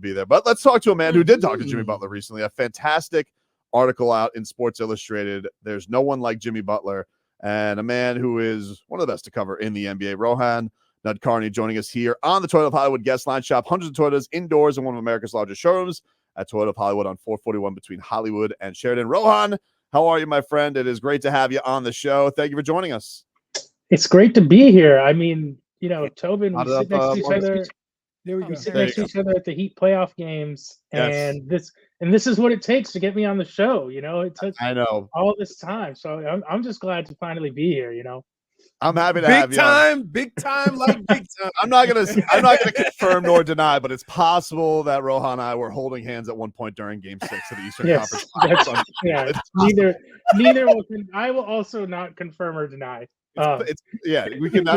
be there. But let's talk to a man who did talk to Jimmy Butler recently. A fantastic article out in Sports Illustrated. There's no one like Jimmy Butler, and a man who is one of the best to cover in the NBA. Rohan Nadkarni joining us here on the Toyota of Hollywood guest line. Shop hundreds of Toyotas indoors in one of America's largest showrooms at Toyota of Hollywood on 441 between Hollywood and Sheridan. Rohan, how are you, my friend? It is great to have you on the show. Thank you for joining us. It's great to be here. I mean, Tobin, we sit next to each other. There we go. We sit next to each other at the Heat playoff games, Yes. and this is what it takes to get me on the show. It took I know all this time, so I'm just glad to finally be here. I'm happy to have you. Big time, like big time. I'm not gonna confirm nor deny, but it's possible that Rohan and I were holding hands at one point during Game 6 of the Eastern Conference. Neither will. I will also not confirm or deny. We can.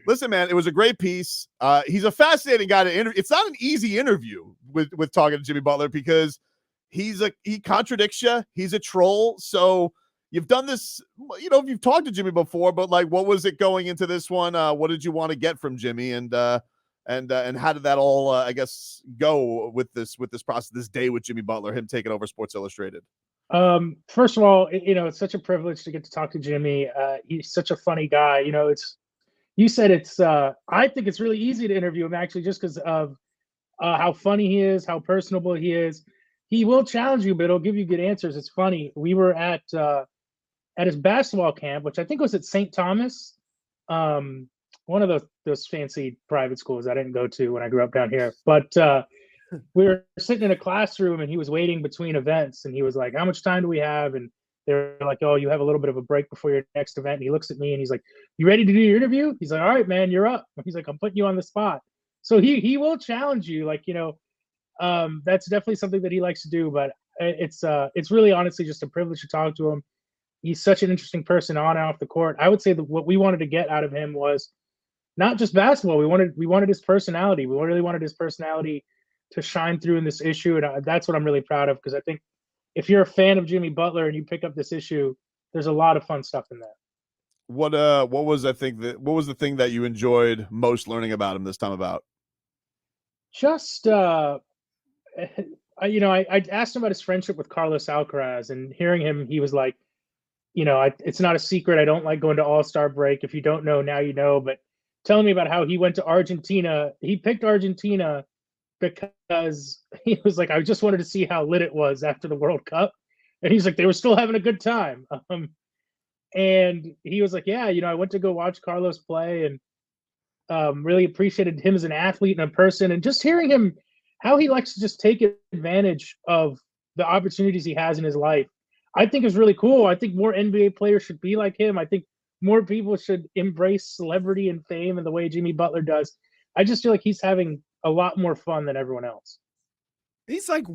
Listen, man, it was a great piece. He's a fascinating guy to interview. It's not an easy interview with talking to Jimmy Butler because he contradicts you. He's a troll. So you've done this, you've talked to Jimmy before, but like, what was it going into this one? What did you want to get from Jimmy, and how did that all, I guess, go with this process, this day with Jimmy Butler, him taking over Sports Illustrated? First of all, it's such a privilege to get to talk to Jimmy. He's such a funny guy. You said I think it's really easy to interview him, actually, just because of how funny he is, how personable he is. He will challenge you, but he'll give you good answers. It's funny. We were at his basketball camp, which I think was at St. Thomas, one of those fancy private schools I didn't go to when I grew up down here. But we were sitting in a classroom, and he was waiting between events, and he was like, "How much time do we have?" And they're like, "Oh, you have a little bit of a break before your next event." And he looks at me and he's like, "You ready to do your interview?" He's like, "All right, man, you're up." He's like, "I'm putting you on the spot." So he will challenge you, that's definitely something that he likes to do. But it's really honestly just a privilege to talk to him. He's such an interesting person on and off the court. I would say that what we wanted to get out of him was not just basketball. We wanted his personality. We really wanted his personality to shine through in this issue, and that's what I'm really proud of, because I think if you're a fan of Jimmy Butler and you pick up this issue, there's a lot of fun stuff in there. What was the thing that you enjoyed most learning about him this time about? Just I asked him about his friendship with Carlos Alcaraz, and hearing him, he was like, it's not a secret. I don't like going to All-Star break. If you don't know, now you know. But telling me about how he went to Argentina. He picked Argentina because he was like, I just wanted to see how lit it was after the World Cup. And he's like, they were still having a good time. And he was like, yeah, I went to go watch Carlos play, and really appreciated him as an athlete and a person, and just hearing him, how he likes to just take advantage of the opportunities he has in his life, I think is really cool. I think more NBA players should be like him. I think more people should embrace celebrity and fame in the way Jimmy Butler does. I just feel like he's having a lot more fun than everyone else. He's like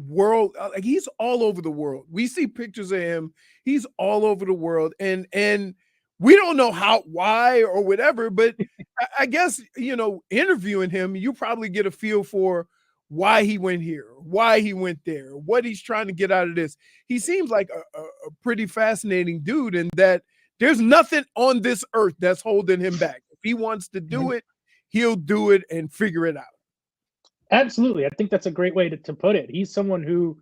he's all over the world. We see pictures of him. He's all over the world. And we don't know why or whatever, but I guess, interviewing him, you probably get a feel for why he went here, why he went there, what he's trying to get out of this. He seems like a pretty fascinating dude, and that there's nothing on this earth that's holding him back. If he wants to do it, he'll do it and figure it out. Absolutely. I think that's a great way to put it. He's someone who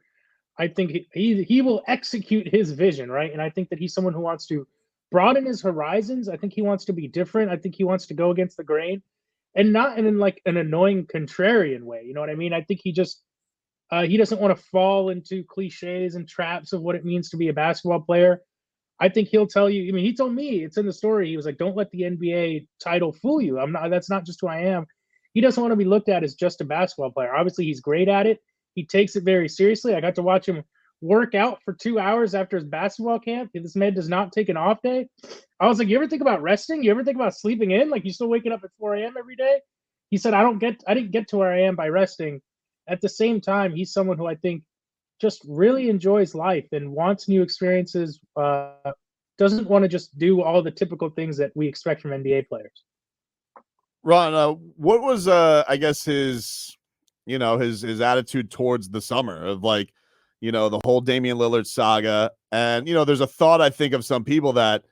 I think he will execute his vision, right? And I think that he's someone who wants to broaden his horizons. I think he wants to be different. I think he wants to go against the grain, and not in like an annoying contrarian way. You know what I mean? I think he just he doesn't want to fall into cliches and traps of what it means to be a basketball player. I think he'll tell you, he told me, it's in the story, he was like, don't let the NBA title fool you. That's not just who I am. He doesn't want to be looked at as just a basketball player. Obviously, he's great at it. He takes it very seriously. I got to watch him work out for 2 hours after his basketball camp. This man does not take an off day. I was like, you ever think about resting? You ever think about sleeping in? Like, you still waking up at 4 a.m. every day? He said, I didn't get to where I am by resting. At the same time, he's someone who I think just really enjoys life and wants new experiences, doesn't want to just do all the typical things that we expect from NBA players. Ron, what was I guess his attitude towards the summer of the whole Damian Lillard saga? And there's a thought, I think, of some people that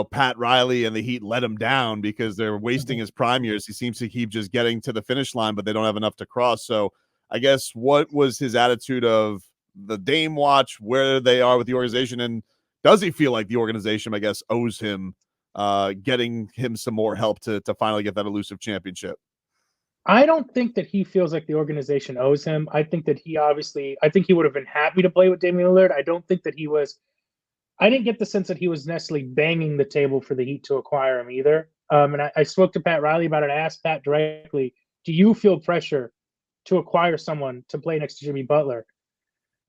Pat Riley and the Heat let him down because they're wasting his prime years. He seems to keep just getting to the finish line, but they don't have enough to cross. So I guess, what was his attitude of the Dame watch, where they are with the organization, and does he feel like the organization, I guess, owes him getting him some more help to finally get that elusive championship? I don't think that he feels like the organization owes him. I think that I think he would have been happy to play with Dame Lillard. I don't think that I didn't get the sense that he was necessarily banging the table for the Heat to acquire him either. And I spoke to Pat Riley about it. I asked Pat directly, do you feel pressure to acquire someone to play next to Jimmy Butler?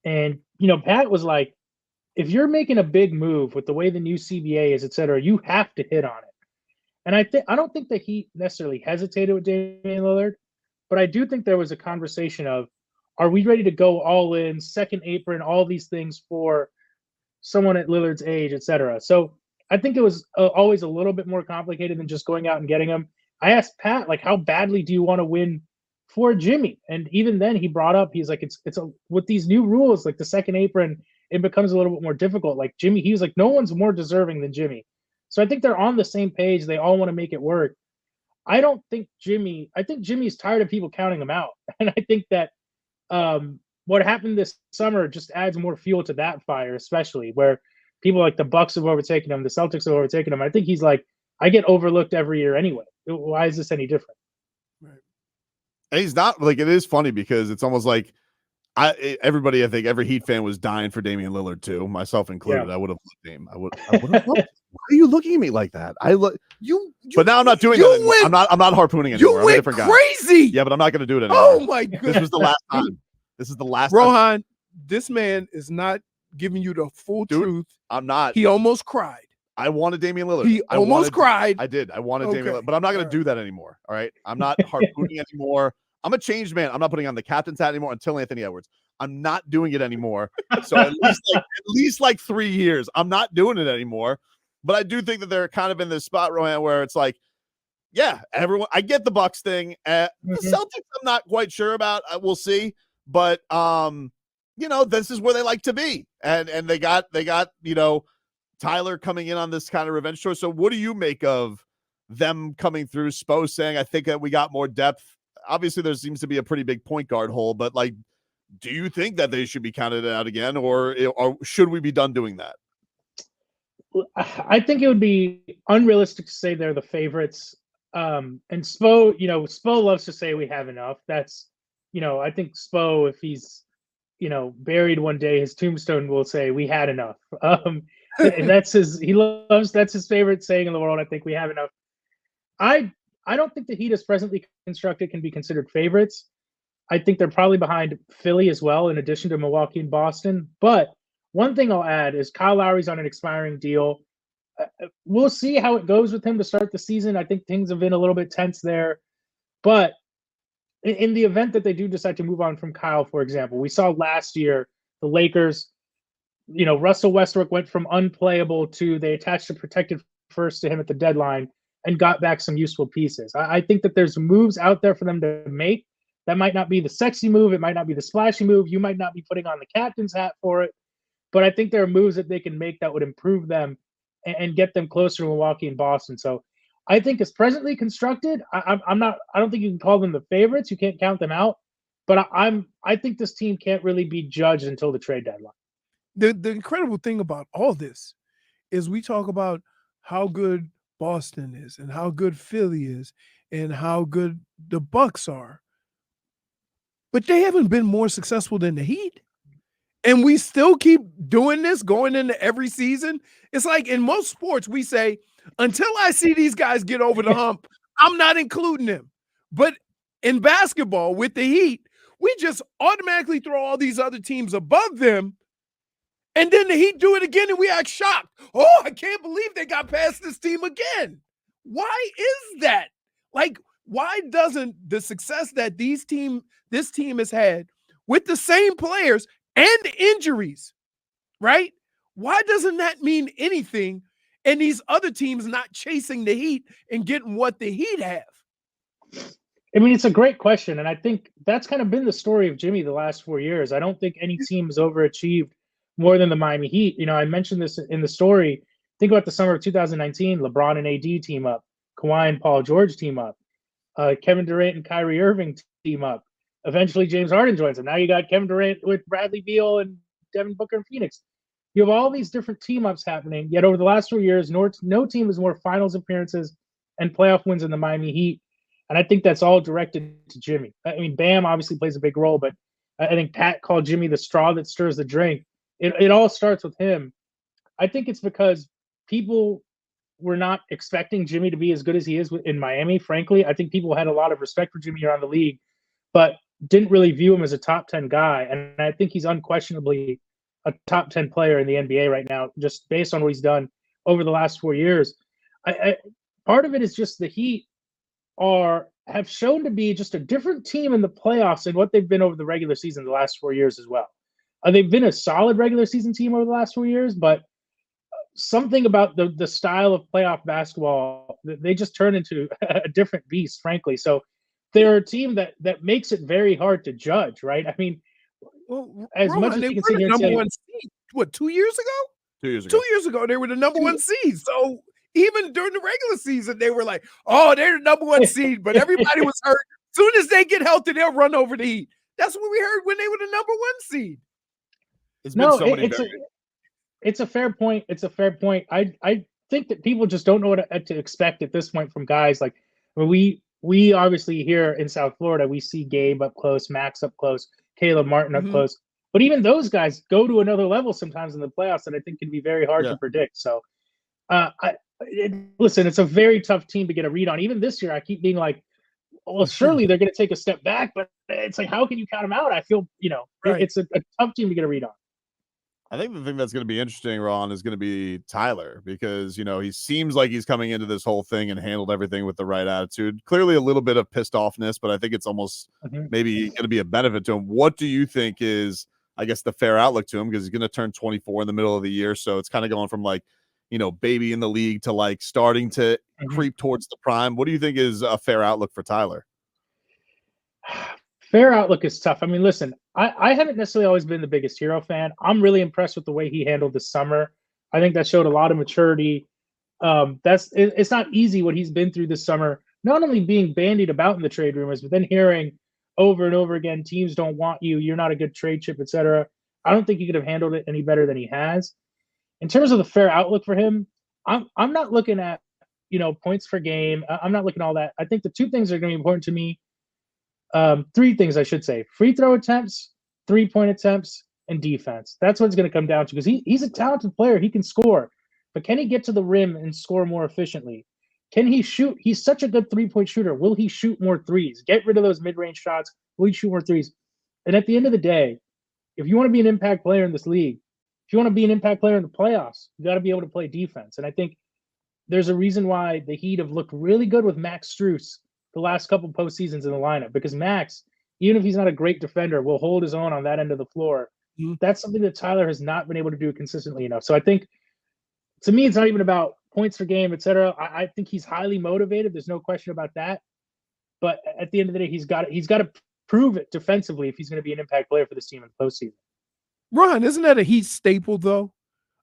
And, Pat was like, if you're making a big move with the way the new CBA is, et cetera, you have to hit on it. And I don't think that he necessarily hesitated with Damian Lillard, but I do think there was a conversation of, are we ready to go all in, second apron, all these things for someone at Lillard's age, et cetera. So I think it was always a little bit more complicated than just going out and getting him. I asked Pat, like, how badly do you want to win for Jimmy? And even then he brought up, he's like, with these new rules, like the second apron, it becomes a little bit more difficult. Like Jimmy, he was like, no one's more deserving than Jimmy. So I think they're on the same page. They all want to make it work. I think Jimmy's tired of people counting him out. And I think that what happened this summer just adds more fuel to that fire, especially where people like the Bucks have overtaken him, the Celtics have overtaken him. I think he's like, I get overlooked every year anyway. Why is this any different? Right. And he's not, like, it is funny because it's almost like everybody, I think every Heat fan was dying for Damian Lillard too, myself included. Yeah. I would have loved Dame. I would have loved him. Why are you looking at me like that? You but now I'm not doing that anymore. I'm not harpooning anymore. I'm a different guy. Crazy. Yeah, but I'm not going to do it anymore. Oh my god. This was the last time. This is the last Rohan, this man is not giving you the full truth. I'm not. He almost cried. I wanted Damian Lillard. He almost cried. I did. I wanted Damian Lillard, but I'm not going to do that anymore. All right. I'm not harpooning anymore. I'm a changed man. I'm not putting on the captain's hat anymore until Anthony Edwards. I'm not doing it anymore. So at least like 3 years, I'm not doing it anymore. But I do think that they're kind of in this spot, Rohan, where it's like, yeah, everyone. I get the Bucks thing. The Celtics, I'm not quite sure about. We'll see. But this is where they like to be, and they got Tyler coming in on this kind of revenge tour. So what do you make of them coming through? Spo saying, I think that we got more depth. Obviously, there seems to be a pretty big point guard hole, but like, do you think that they should be counted out again, or should we be done doing that? I think it would be unrealistic to say they're the favorites. And Spo loves to say we have enough. That's, I think Spo, if he's, buried one day, his tombstone will say we had enough. And that's his favorite saying in the world. I think we have enough. I don't think the Heat as presently constructed can be considered favorites. I think they're probably behind Philly as well, in addition to Milwaukee and Boston. But one thing I'll add is Kyle Lowry's on an expiring deal. We'll see how it goes with him to start the season. I think things have been a little bit tense there. But in the event that they do decide to move on from Kyle, for example, we saw last year the Lakers, Russell Westbrook went from unplayable to they attached a protected first to him at the deadline and got back some useful pieces. I think that there's moves out there for them to make. That might not be the sexy move. It might not be the splashy move. You might not be putting on the captain's hat for it. But I think there are moves that they can make that would improve them and get them closer to Milwaukee and Boston. So I think it's presently constructed. I don't think you can call them the favorites. You can't count them out. But I think this team can't really be judged until the trade deadline. The incredible thing about all this is we talk about how good Boston is and how good Philly is and how good the Bucks are. But they haven't been more successful than the Heat. And we still keep doing this going into every season. It's like in most sports, we say, until I see these guys get over the hump, I'm not including them. But in basketball with the Heat, we just automatically throw all these other teams above them. And then the Heat do it again and we act shocked. Oh, I can't believe they got past this team again. Why is that? Like, why doesn't the success that this team has had with the same players and injuries, right? Why doesn't that mean anything? And these other teams not chasing the Heat and getting what the Heat have? I mean, it's a great question. And I think that's kind of been the story of Jimmy the last 4 years. I don't think any team has overachieved more than the Miami Heat. I mentioned this in the story. Think about the summer of 2019, LeBron and AD team up, Kawhi and Paul George team up, Kevin Durant and Kyrie Irving team up. Eventually, James Harden joins them. Now you got Kevin Durant with Bradley Beal and Devin Booker in Phoenix. You have all these different team-ups happening, yet over the last 4 years, no team has more finals appearances and playoff wins than the Miami Heat. And I think that's all directed to Jimmy. I mean, Bam obviously plays a big role, but I think Pat called Jimmy the straw that stirs the drink. It all starts with him. I think it's because people were not expecting Jimmy to be as good as he is in Miami, frankly. I think people had a lot of respect for Jimmy around the league, but didn't really view him as a top 10 guy. And I think he's unquestionably a top 10 player in the NBA right now, just based on what he's done over the last 4 years. Part of it is just the Heat have shown to be just a different team in the playoffs than what they've been over the regular season the last 4 years as well. They've been a solid regular season team over the last 4 years, but something about the style of playoff basketball, they just turn into a different beast, frankly. So they're a team that makes it very hard to judge, right? I mean, as Rohan, much as they you can were sit the here and number say, one seed. What, 2 years ago? 2 years ago. 2 years ago, they were the number one seed. So even during the regular season, they were like, "Oh, they're the number one seed," but everybody was hurt. Soon as they get healthy, they'll run over the Heat. That's what we heard when they were the number one seed. It's a fair point. It's a fair point. I think that people just don't know what to expect at this point from guys like we obviously here in South Florida, we see Gabe up close, Max up close, Caleb Martin up close. But even those guys go to another level sometimes in the playoffs that I think can be very hard to predict. So, listen, it's a very tough team to get a read on. Even this year, I keep being like, well, surely they're going to take a step back, but it's like, how can you count them out? I feel, it's a tough team to get a read on. I think the thing that's going to be interesting, Ron, is going to be Tyler, because, he seems like he's coming into this whole thing and handled everything with the right attitude. Clearly a little bit of pissed offness, but I think it's almost maybe going to be a benefit to him. What do you think is, I guess, the fair outlook to him? Because he's going to turn 24 in the middle of the year. So it's kind of going from like, baby in the league to like starting to creep towards the prime. What do you think is a fair outlook for Tyler? Fair outlook is tough. I mean, listen, I haven't necessarily always been the biggest Herro fan. I'm really impressed with the way he handled the summer. I think that showed a lot of maturity. It's not easy what he's been through this summer, not only being bandied about in the trade rumors, but then hearing over and over again, teams don't want you, you're not a good trade chip, etc. I don't think he could have handled it any better than he has. In terms of the fair outlook for him, I'm not looking at, points per game. I'm not looking at all that. I think the two things that are going to be important to me, three things I should say: free throw attempts, 3-point attempts, and defense. That's what it's going to come down to, because he's a talented player. He can score, but can he get to the rim and score more efficiently? Can he shoot? He's such a good 3-point shooter. Will he shoot more threes? Get rid of those mid-range shots. Will he shoot more threes? And at the end of the day, if you want to be an impact player in this league, if you want to be an impact player in the playoffs, you got to be able to play defense. And I think there's a reason why the Heat have looked really good with Max Strus the last couple postseasons in the lineup, because Max, even if he's not a great defender, will hold his own on that end of the floor. That's something that Tyler has not been able to do consistently enough. So I think, to me, it's not even about points per game, etc. I think he's highly motivated. There's no question about that. But at the end of the day, he's got to prove it defensively if he's going to be an impact player for this team in the postseason. Ron, isn't that a Heat staple, though?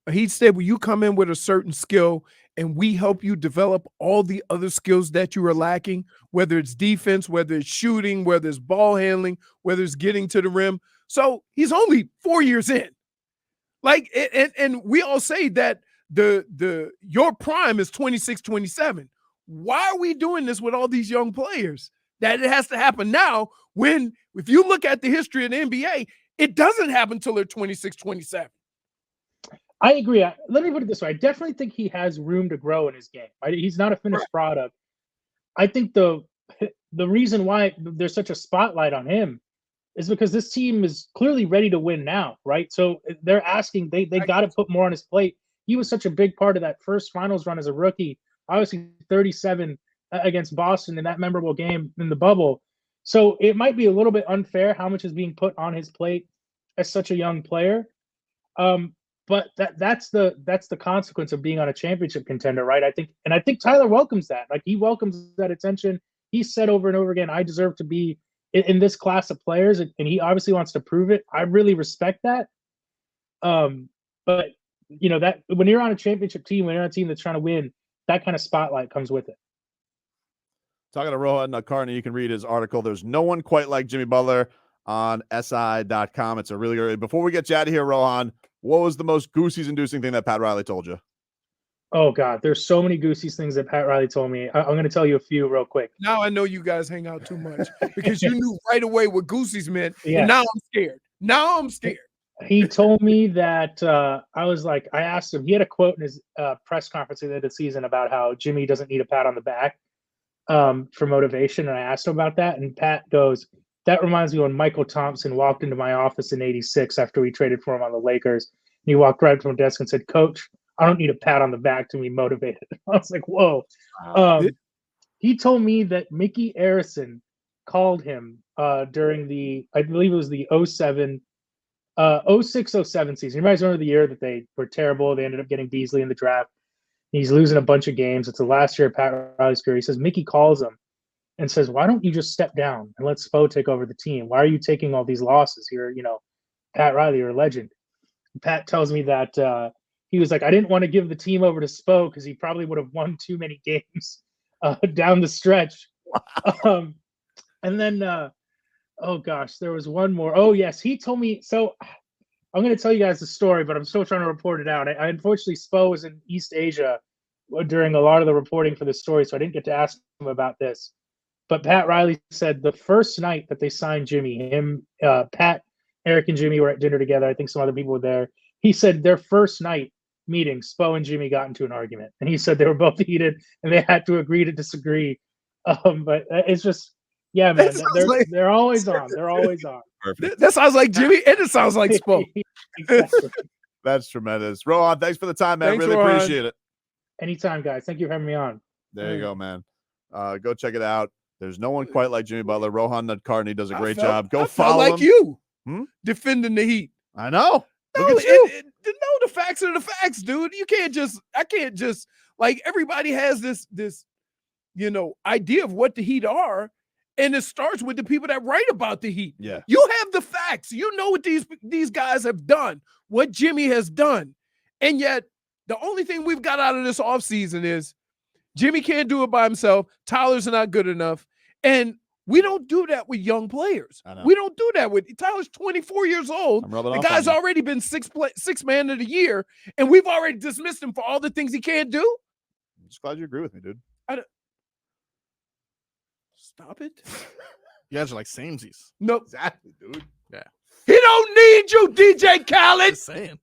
A Heat staple, you come in with a certain skill, and we help you develop all the other skills that you are lacking, whether it's defense, whether it's shooting, whether it's ball handling, whether it's getting to the rim. So he's only 4 years in. Like, and we all say that your prime is 26, 27. Why are we doing this with all these young players? That it has to happen now, when, if you look at the history of the NBA, it doesn't happen until they're 26, 27. I agree. Let me put it this way. I definitely think he has room to grow in his game. He's not a finished product. I think the reason why there's such a spotlight on him is because this team is clearly ready to win now, right? So they're asking, they got to put more on his plate. He was such a big part of that first finals run as a rookie, obviously 37 against Boston in that memorable game in the bubble. So it might be a little bit unfair how much is being put on his plate as such a young player. But that's the consequence of being on a championship contender, right? I think Tyler welcomes that. Like, he welcomes that attention. He said over and over again, I deserve to be in this class of players, and he obviously wants to prove it. I really respect that. But that when you're on a championship team, when you're on a team that's trying to win, that kind of spotlight comes with it. Talking to Rohan Nadkarni, you can read his article. There's no one quite like Jimmy Butler on SI.com. It's a really good. Before we get you out of here, Rohan, what was the most Goosies-inducing thing that Pat Riley told you? Oh God, there's so many Goosies things that Pat Riley told me. I'm going to tell you a few real quick. Now I know you guys hang out too much because you knew right away what Goosies meant. Yes. And now I'm scared. Now I'm scared. He told me that I asked him, he had a quote in his press conference at the end of the season about how Jimmy doesn't need a pat on the back for motivation. And I asked him about that. And Pat goes, that reminds me when Michael Thompson walked into my office in '86 after we traded for him on the Lakers. And he walked right from the desk and said, Coach, I don't need a pat on the back to be motivated. I was like, whoa. He told me that Mickey Arison called him during I believe it was the 06-07 season. You guys remember the year that they were terrible. They ended up getting Beasley in the draft. He's losing a bunch of games. It's the last year of Pat Riley's career. He says, Mickey calls him and says, why don't you just step down and let Spo take over the team? Why are you taking all these losses? You're, Pat Riley, you're a legend. Pat tells me that he was like, I didn't want to give the team over to Spo because he probably would have won too many games down the stretch. And then, oh gosh, there was one more. Oh yes, he told me. So I'm going to tell you guys the story, but I'm still trying to report it out. I unfortunately, Spo was in East Asia during a lot of the reporting for the story, so I didn't get to ask him about this. But Pat Riley said the first night that they signed Jimmy, Pat, Eric, and Jimmy were at dinner together. I think some other people were there. He said their first night meeting, Spo and Jimmy got into an argument, and he said they were both heated and they had to agree to disagree. But it's just, yeah, man, they're always on. They're always on. Perfect. That sounds like Jimmy, and it sounds like Spo. Exactly. That's tremendous. Rohan, thanks for the time, man. Thanks, really Rohan. appreciate it. Anytime, guys. Thank you for having me on. There you go, man. Go check it out. There's no one quite like Jimmy Butler. Rohan Nadkarni does a great job. Go follow like him. you defending the Heat. I know. No, Look at you. The facts are the facts, dude. I can't just like everybody has this idea of what the Heat are, and it starts with the people that write about the Heat. Yeah. You have the facts. You know what these guys have done, what Jimmy has done. And yet the only thing we've got out of this offseason is Jimmy can't do it by himself. Tyler's not good enough. And we don't do that with young players. We don't do that with Tyler's 24 years old. The guy's already been six man of the year, and we've already dismissed him for all the things he can't do. I'm just glad you agree with me, dude. Stop it. You guys are like samesies. Nope. Exactly, dude. Yeah. He don't need you, DJ Khaled. Just saying.